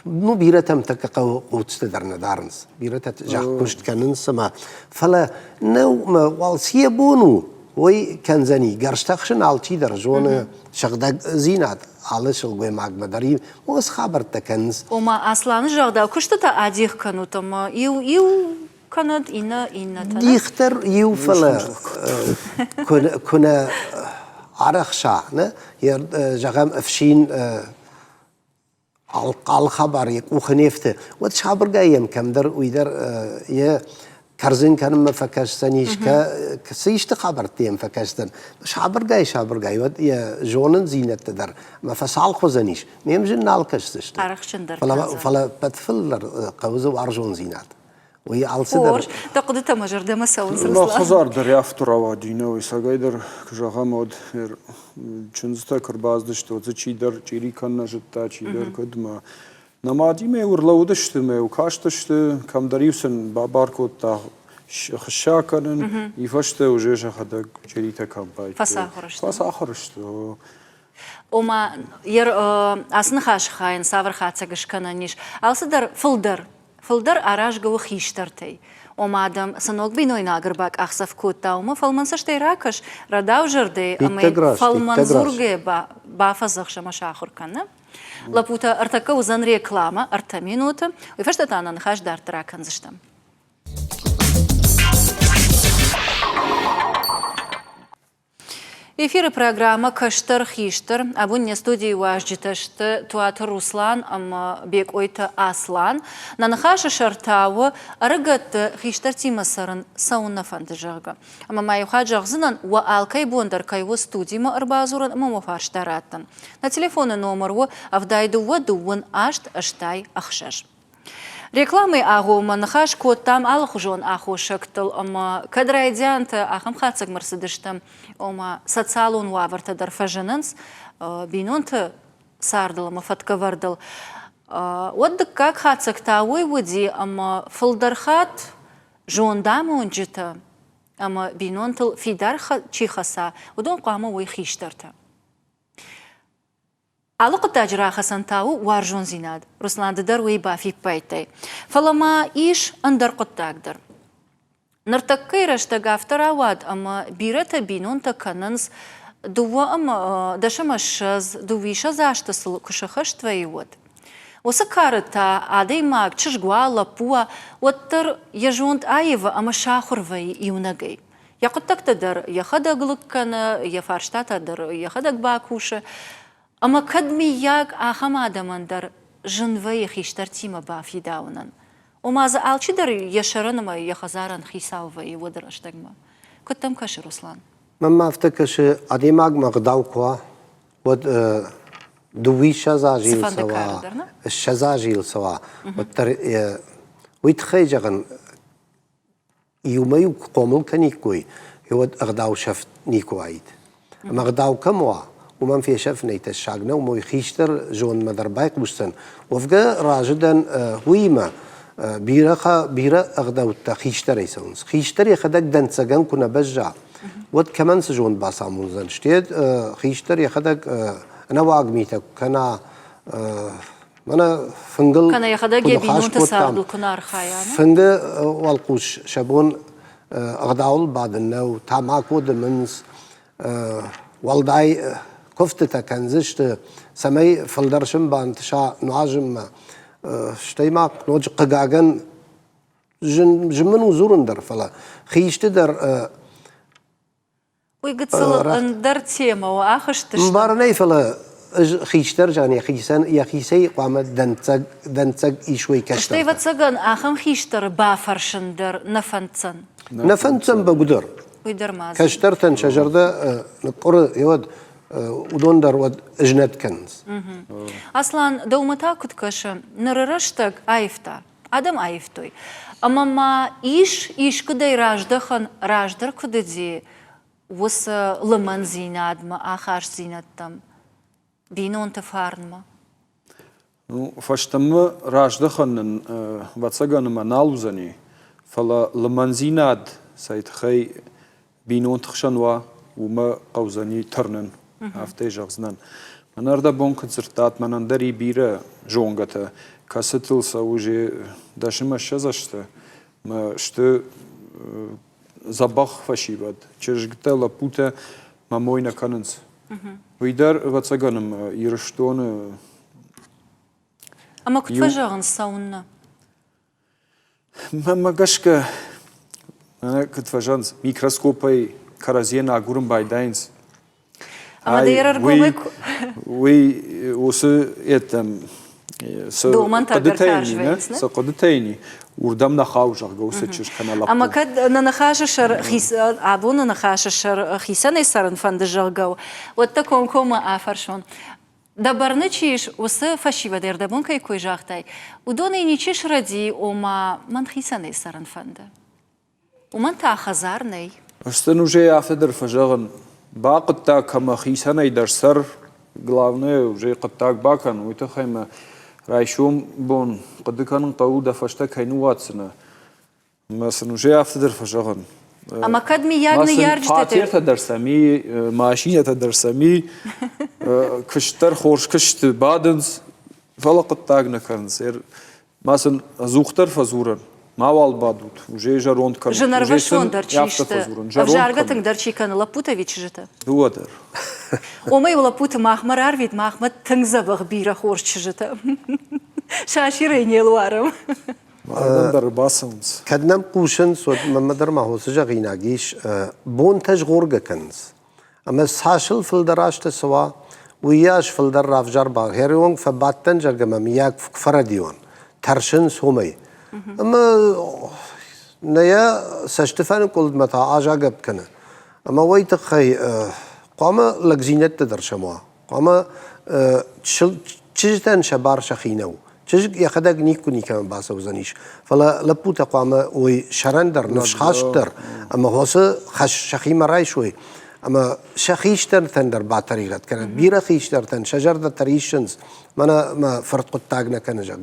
مو بيرتهم تكقو قوتست درنا دارنس بيرتها جاك كشت كان سما فلا نو ما والسيه بونو وي كان زني قرشتخشن على تي درجون شغدك زينات على شغل معك مدري وس خبر تكنز وما أصلاً جادا كشتا أديخ كانوا تما يو كانت إنا ديختر يو فلا كنا عرق شعنا جغم أفشين على خبر يكو خنيفته وتشابر جايم كم در ويدر يا كرزين كان ما فكشتنيش كسيش تخبرتيم فكشتن شابر جاي ود يا جونن زينة تدر ما فسال خزنيش ما يمجن نالكشتش فلا بتفلر قوزو وارجون زينات وهي على صدر تقدت مجر ده مساون لا خزار دریافت را دینه و سعیدر کجا مود چنزتا کرباز داشته و چی در چیری کن نجتا چی در کدما نمادی می ورلو داشته می و کاش داشته کم دریوسن بابار کود تا خشا کنن یفشته و جیش خدا چیری تا کم باید فساخرشته وما ير أصلا خاش خاين سافر خاتسقش كنانيش أصدر فلدر أراج جو خيشترتي وما دام سنوك بينوي ناقرباك أخسف كوتا وما فالمنسش تيراكش رداو جردي أما فالمنزورجي بافزخش مشاخر كنا لابوتا ارتكو زن ريكلاما ارتمينوتا ويفشتتانا نخاش دار تراكن زشتم Эфир программа «Каштар Хиштар». Абунне студии важджиташты туатыр Руслан, ам бек ойты Аслан. Нанахаша шартауы арыгатты Хиштар тимасарын сауна фандыжага. Ама майуха жағзынан уа алкай бондар кайвы студийма арбазуран мама фарштараттан. На телефоны номеру авдайды уа дуын ашт аштай ахшаш. Рекламы агу манахаш код там алхужон аху шактыл, ама кадрайдянты ахам хацак марсадыштам, ама социалун ваварта дарфажананс, бинонты сардал, ама фаткавардал. Вот как хацак тауй вуди, ама фалдархат жондамы унджита, ама бинонтыл фидар чихаса, удон қамы уй хиштарта. علاقة تاجرا خسن تاو وارجون زيناد رسلان در وي بافي بايتي فلما إيش أندر قد تقدر نرتقي رشتا قافتر واد أما بيرتا بينون تكننز دوا أما دشمشز دويشز عشتسل كشخشت ويود وسكارتا عادي ماك تشجوا بوا وتر يجوند آيفا أما شاخر في يونجي يقد تقدر يخدق لكنا يفارشتا تقدر يخدق باكوشة أما كدمي ياك آخم آدمان در جنوي خيشتر تيما بافي داونن وما زعلش در يشرن ما يخزارن خيساو في ودر أشتغما كتم كش رسلان ما افتكرش اديماغ مقداو كوا ود دوي شزاجيل سوا الشزاجيل سوا وتر ويتخيجن يوميو قومل كنيكوي يود اغداو شفت نيكوايد مغداو كموا ومن في شف نيت الشاغنا ومو يخيشتر جون مدر بايق بوستن وفقا راجدا ويما بيرا اغداو تخيشتر يسونس خيشتر يخدك دنسجن كنا بجع ود كمان سجون باسامون زن شتيد خيشتر يخدك انا واقميتك كنا انا فنقل كان يخدك يبينون تساعد الكنار خايانا فنقل والقوش شابون اغداول بعد النو تاماكو دمنس والداي كفتة كنزشت سمي فلدرشم بانتشا نعجم شتيماك نوج قجاجن جمن وزورن در فلا خيشت در ويقتصل اندر تيما واخش تشتغل مبارني فلا خيشتر جاني خيسان يا خيسي قامت دنتسق ايشوي كشتر شتي فتسجن اخم خيشتر بافرشن در نفنتسن نفنتسن بقدر ويدر مازن كشترتن شجر ده نقر يود ودون در ود اجنت كنز اصلا دومتا كنت كش نررشتك ايفتا ادم ايفتوي اما ما ايش كده راجدر كده دي وس لمن زيناد ما آخر زينتم بينون تفارن ما فاشتم راجدخن واتسجن ما نالوزني فلا لمن زيناد سيد خي بينون تخشنوا وما قوزني ترنن هفته جغزنن من أردا بون كنسرتات من أندري بيرة جونغته كاستل سوجي داشما شزشته ما شته زباخ فشيباد چرجگته لپوته ما موينه كننز ويدر واتسجنم يرشتون اما كنت فجأة صونا ما قشك أنا كنت فجأة ميكروسكوبي كرازينا عقورن بايداينز اما دير ارقومك وي وسو يتم دومان تاقرتاش وينسنا سقدتيني وردم نخاوش أرجوس تشش كنا لابو اما كد ننخاش الشر خيس عبون ننخاش الشر خيسان يسرن فند الجرجو واتكون كوما آفرشون دبرنتشيش وس فشي بدير دبون كي كوي جاختاي ودوني نيتشيش ردي وما من خيسان يسرن فند ومن تاخزارني استنوجي أفدر فجأة باقتا كما خيسان يدرسر главное уже قطاق باكن ويتخيم رايشوم بون قد كان قودا فشتك هينواتسنا مثلا جاي افتدر فشغن اما كدمي ياغني يارج فاتير تدرسمي ماشينه تدرسمي كشتر خورش كشت بادنز فلا قطاق نكرن سير مثلا زوختر فزورن ما والبادوت уже жарон кан جنرفشون درچيشت افجارغتن درچي كان لابوتويتش جتا دوادر وما يلابوت ماخمر ارفيد ماخمت تنزبغ بيرا خورش جتا شاشيرين يلوارم در باسمز كدنم قوشن سود ممدر ما هو سجا غيناغيش بون تجغورغ كنز اما ساشل فلدراشت سوا وياش فلدر رافجار باغ هيرون فباتن جرغم مياك فرديون ترشن سومي اما نيا سشتفان قلت متى اجاغب كنا اما ويت خي قام لغزينت تدرشموا قام تشجتن شبار شخينو تشج يخدق نيكوني كمان باسو زنيش فلا لبوت قام وي شرندر نفشاشتر اما هوس خش شخي مراي شوي اما شخيشتر تندر باتريغت كانت بيرا خيشتر تن شجر د تريشنز ما فرط قطاقنا كان جغ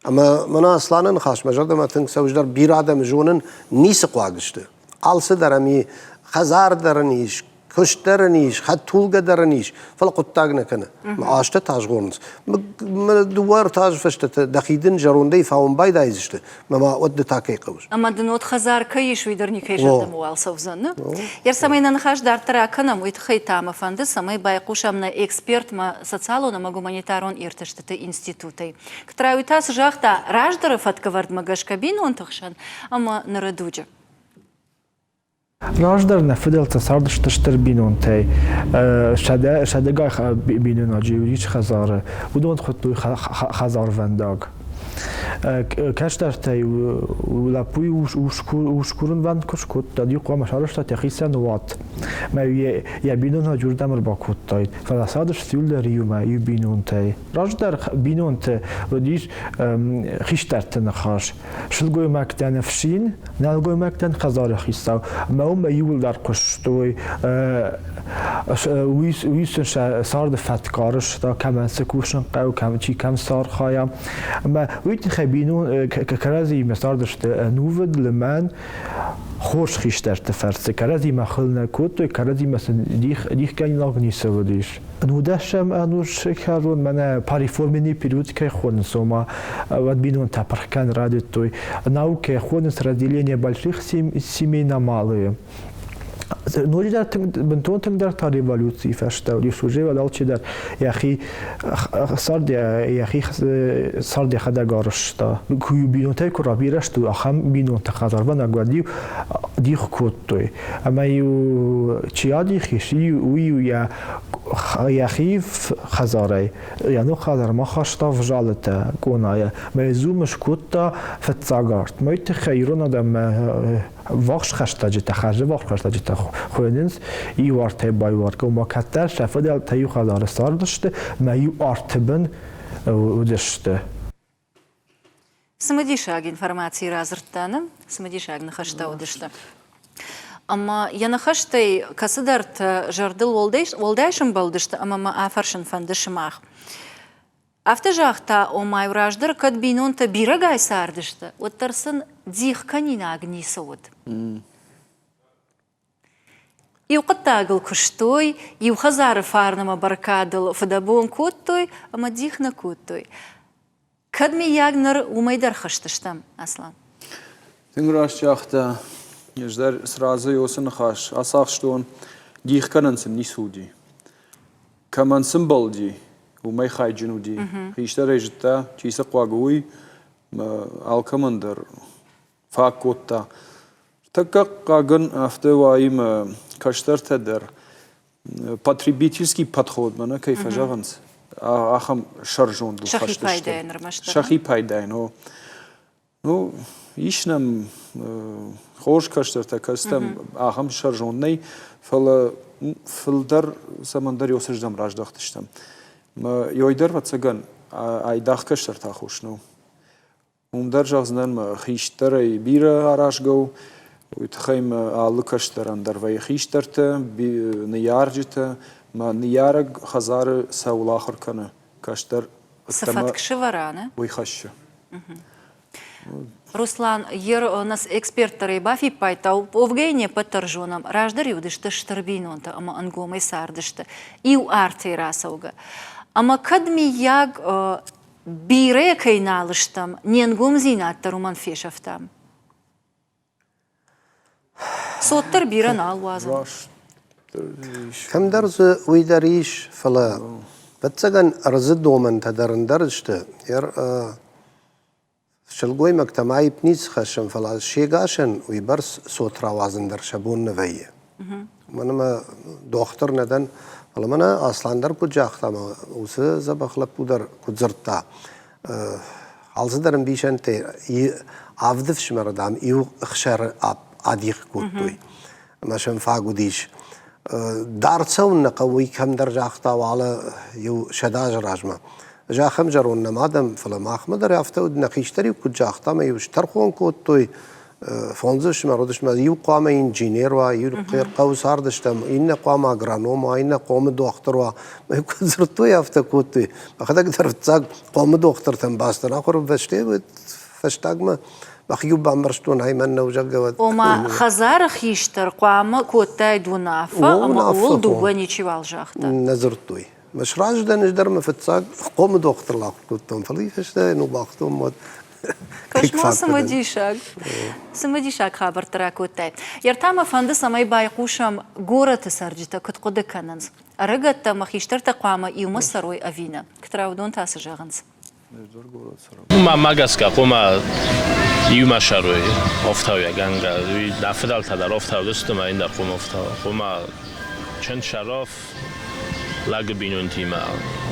اما منا اصلا نخاش مجرد ما تنسوج در بيرا دم جونن نيس قواغشت alsı deremi خزار درنيش كش درنيش خد طول قدرنيش فلقط تاجنا كنا ما عشت تاج غونس ما دوار تاج فشت دخيدن جرون دي فاون باي دايزشت ما ود تاكي قوش أما دنوت خزار كيش ويدرني كيش دم والصوزن يرسمينا نخاش دار ترى كنا ويتخي تام فندس سمي بايقوش أمنا إكسبرت ما социалона ما гуманитарон иртештete институты. Ктравитас жахта раждары фаткавард магашкабин он тахшан, ама нарадуджа. راجدر نفدل تصارد تشتر بینون تی شدگاه بینون آجیوریچ خزاره ودون خطوی خزار ونداگ کاش در تی ولپوی وشکورن وند کش کد دادی قوام شارش تا تخیسه نوات ما یه بینون ها جور دمر با کد تاید فلسادش سیول داریو ما یو بینون تی راجدر بینون تی ودیش خیش در تنخاش شلگوی مکتن فشین نلگوی مکتن خزار خیستاو ما اون یول در قشتوی ویسن سارد فتکارش تا کم سکوشن قو کم چی کم سار خوایم ما ویتن خبینون کرازی مساردشت نوود لمن خوش خیش در تفرس کرازی مخل نکوت و کرازی مثلا دیخ کنی ناگنی سودیش نودشم انوش کارون من پاریفورمینی پیروت که خون سوما ود بینون تپرکن رادت توی ناو که خون разделение больших семей на малые. نوری در بنتون تنگ در تا ریولوسی فشته ولی سوژه و دالچی در یخی سرد خدگارش تا کوی بینون تای کرابیرش تو آخام بینون تقدر بنا گودی دیخ کود توی اما یو چیادی خیشی ویو یا یخیف خزاره یعنی خزار ما خشتا وجالته گونایه میزومش کود تا فتزاگارت میت خیرون آدم واقش خشتا جت خرجه واقش خشتا جت خویننس ای وارته بای وارک و ما کتر شفه دل تیو خدار سار داشته ما یو آرتبن ودشته Самадишаг информации разртана, самадишаг нахашта удышта. Ама я нахаштай касадарт жардыл волдайшым балдышта, ама ма афаршын фандышымах. Автожахта о май враждар кад бинонта бирагай сардышта, вот тарсын дих канина агниса вот. Юқаттагыл куштой, юхазары фарнама баркадыл фадабон коттой, ама дих на коттой. Кадми ягнар умайдар хашташтам, Аслан. Тинграш чахта, еждар сразу йосын хаш, асах штон, дих канансым не суди. Камансым балди, умай хайджинуди. Хиштар ежта, чиса қуагуй, алкамандар, фак котта. Така қаган автоваим каштар тадер, потребительский подход, мана кайфа жаганс. Ахам шаржон ду шахи пайдайн ну ишнам хош каштар такастам ахам шаржоннай филдар самандар ёсаждам раждахтыштам ёйдар вацаган айдах каштар тахошну умдар жагзнан хиштар бира арашгау утхайм аллы каштаран дарвай хиштарта нияржита ما نيارق خزار ساولاخر كنا كاشتر صفات كشفرانه ويخش Руслан, ер у нас эксперт тарайбафи пайтау овгейне патаржонам раждар юдышты штарбинонта, ама ангомай сардышты, ию арты расауга. Ама кадми яг бире кайналыштам, не ангом зинаттар уман фешафтам. Соттар бира налвазам. كم درس ويدريش فلا بتسجن أرزدو من تدرن درجته ير شلقوي مجتمعي بنيس خشم فلا شيء عشان ويبرس صوت روازن در شبون نوية من ما دكتور ندن فلا منا أصلاً در كود جاخت ما وس زبخلب كودر كودزرتا عالز درم بيشان تي عفدف شمردام يو خشر عديق كودوي ماشان فاقوديش دارتسون نقوي كم درجة أخطأ على يو شداج راجمة جا خمجرون نمادم فلا ما أحمد رأفتود نخيشتري وكل جا أخطأ ما يشترخون كوتوي فونزش ما ردش ما يو قام إنجينير وا يو غير قوس هاردشتم إن قام أغرانوم وإن قام دكتور وا ما يكون زرتوي أفتا كوتوي أخذ أقدر تزاق قام دكتور تنباستن آخر بشتي فاشتاقما بخيوب بامرشتون هاي من وجقود وما خزار خيشتر قوام كوتاي دونافا أما أول دواني شي والجاختا نزرتوي مش راج ده نجدر ما فتساق قوم دوخت الله كنتم فلي فشتا نو باختم مود كش ما سمديشاك خبر ترى كوتاي يرتام فندس أما يبايقوشم غورة تسرجتا كت قد كننز أرجعت ما خيشتر تقوام يوم السروي أفينا كتراودون تاسجانز ما ماگاسکا قوما یوما شروی افتاوی گنگا دفدال تدار افتاو دستم این در قوم افتاو قوما چند شراف لاگ بینون تیما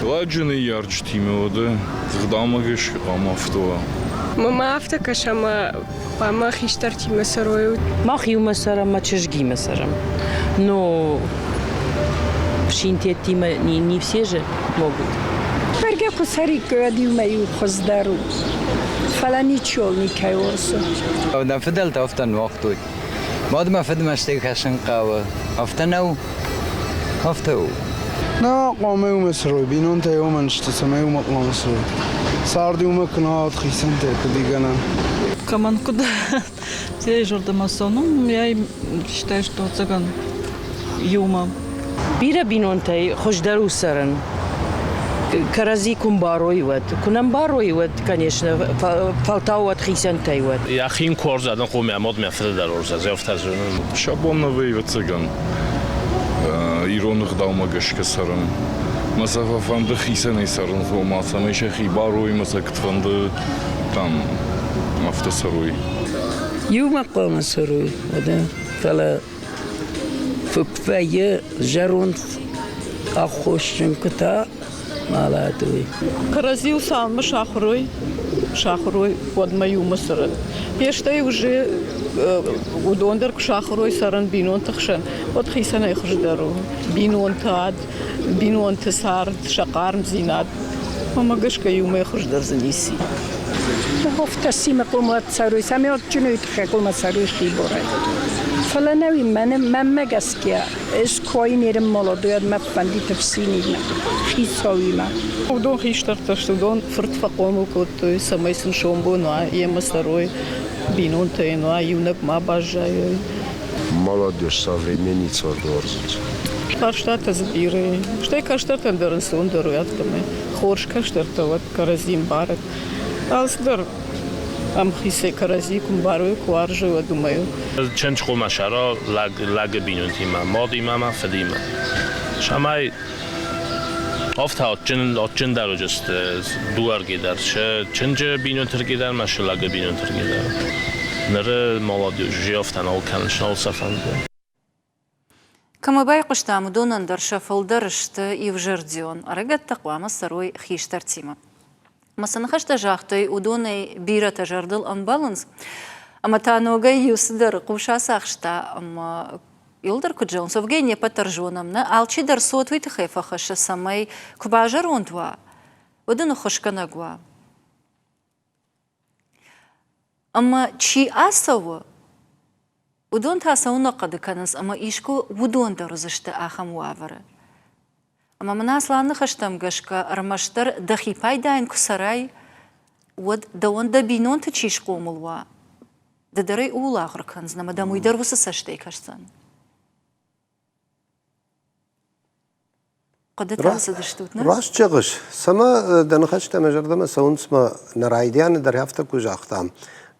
واجنی یارچ تیمه وده زغدامگش قام افتاو ما افتكش ما خيشتر تيم سروي ما خيوم سرم ما تشجي مسرم نو شينتي تيم ني всеже могут برگه کسری که دیومی خزدارو فلانی چول نیکی ورسو. اون فدلت افتن وقتی. ما فدم اشتی کشن قوه. افتنو. افتو. نه قامه مسروی بینون تا یوم نشتسمه یوم قام مسروی. ساردی یوم کنات خیسن تکدی کنن. كمان كده زي ما صنم يعني شتاش تو تكن يوما بيرا بينون تاي خوش دارو سرن كرازي كم باروي ود كنم باروي ود كانيشنا فالتاوت خيسن تاي ود يا خين كورز أنا قومي عمود مفرد دارورز زي افتازون شابون نوی و تگن ایران خداوم گش کسرن مثلا فند خیسن ایسرن تو مثلا شخی باروی مثلا کتفند تام افتسروی يوم قام سروي هذا فلا فبفاية جرون أخوش كتا مالاتوي كرازيو سام شاخروي ود ما يوم سرن يشتاي وجه ودوندر شاخروي سرن بينون تخشن ود خيسنا يخش دارو بينون تاد بينون تسار شقار مزينات وما قش كيوم يخش در زنيسي هفتسیم قومت سروی سمیاد جنوی تخه قومت سروی خیباره فلانوی من مگسکیا از کوی میرم مالادویاد مفندی تفسینی من خیساوی من ودون خیشتر تشتودون فرد فقومو کتوی سمیسن شومبو نوع یم سروی بینون تای نوع یونک ما باجای молодежь современница дорзит. Каштат збири. Штей каштат андерен сундеру яктаме. Хорш каштат вот каразим барак. Алсдер ам хисе карази кум барои куаржи ва думаю. چند قوم شرا لاگ بینون تیما مادی ماما فدیما شمای آفتا چند درو جست دوار گیدر چند بینون ترگیدر مش لاگ بینون ترگیدر نره مالادی جی آفتن او کنش نال سفنده كما باي قشتام دون اندر شفل درشت يفجرديون رجت تقوام السروي خيش ترتيمه مثلا خشت جاختي ودوني بيرة تجردل امبالانس اما تانوغي يصدر قوشا ساخشتا اما يلدر كجون سوفجينيا بترجونمنا алчи در صوت ويتخيفه خش سمي كباجر وندوا ودنو خشكنغوا اما تشي اسو ودون تاسونا قد كنس اما ايشكو ودون درزشت اخم وافره اما من اصلا نخشتم قشكا رمشتر دخي بايداين كسراي ود دوان دبينون تشيش قوملوا ددري اولا اخر كنز نما دمو يدروس سشتي كشتن قد تاسدشتوتنا راش چغش سما دنخشت مجردم سونسما نرايديان در هفته كوجاختام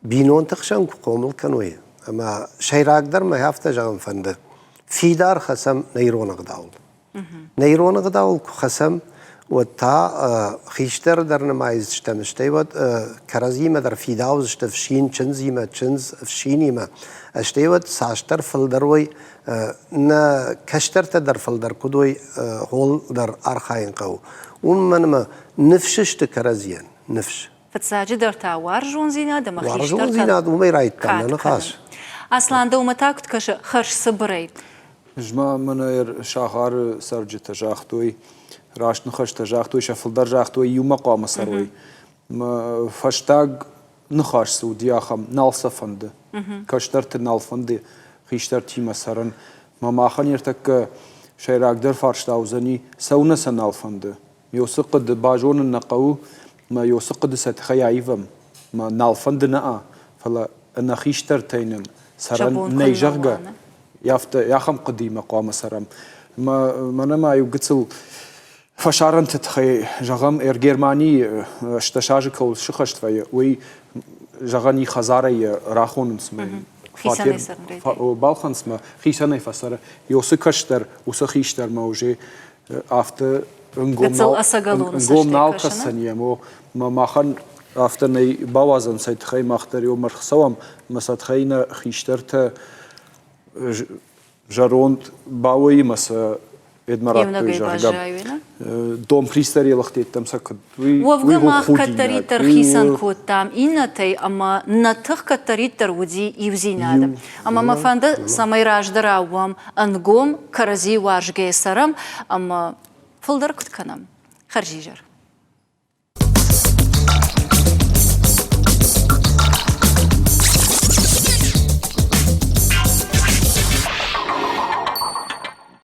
بينون تخشن قومل كنوي اما شيراك در ما هفته جام فنده فيدار خسم نيرون غداول نيرون غداول خسم وتا خيشتر در نمايز شتمشتي ود كرازيما در فيداوز شتفشين چنزيما چنز فشينيما اشتي ود ساشتر فلدروي نا كشتر در فلدر كدوي هول در ارخاين قو اون منما نفششت كرازيان نفش فتساجي در تا وارجون زينا دم خيشتر وارجون زينا وما يرايت كان خاص اصلا دوما تاكت كش خرش صبري جما منير شاخار سرج تجاختوي راش نخش تجاختوي شفل در جاختوي يوم قام سروي ما فشتاق نخش سوديا خم نالصفند كشترت نالفند خيشتر تيما سرن ما خن يرتك شيراك در فارشتاوزني سونا سنالفند يوسقد باجون النقو ما يوسقد ستخيايفم ما نالفندنا فلا أنا خيشتر تينم سران نيجرجا يا خم قديمة قام سرام ما أنا ما يقتل فشارن تتخي جغم إرجيرماني اشتشاج كول شخشت في وي جغني خزاري راخون اسمه بالخن اسمه خيساني فسر يوسكشتر وسخيشتر موجي after نقوم نالقص سنيمو ما خن after ني باوازن سيد خي مختار يوم مرخصوام مسات خينا خيشترت جاروند باوي مس إدمارات بيجا دوم بريستري لختي تمسك وفما كتري ترخيصا كوتام إنتي أما نتخ كتري ترودي يوزين هذا أما ما فند سميراج دراوام أنقوم كرزي وارجي سرم أما فلدر كنم خرجيجر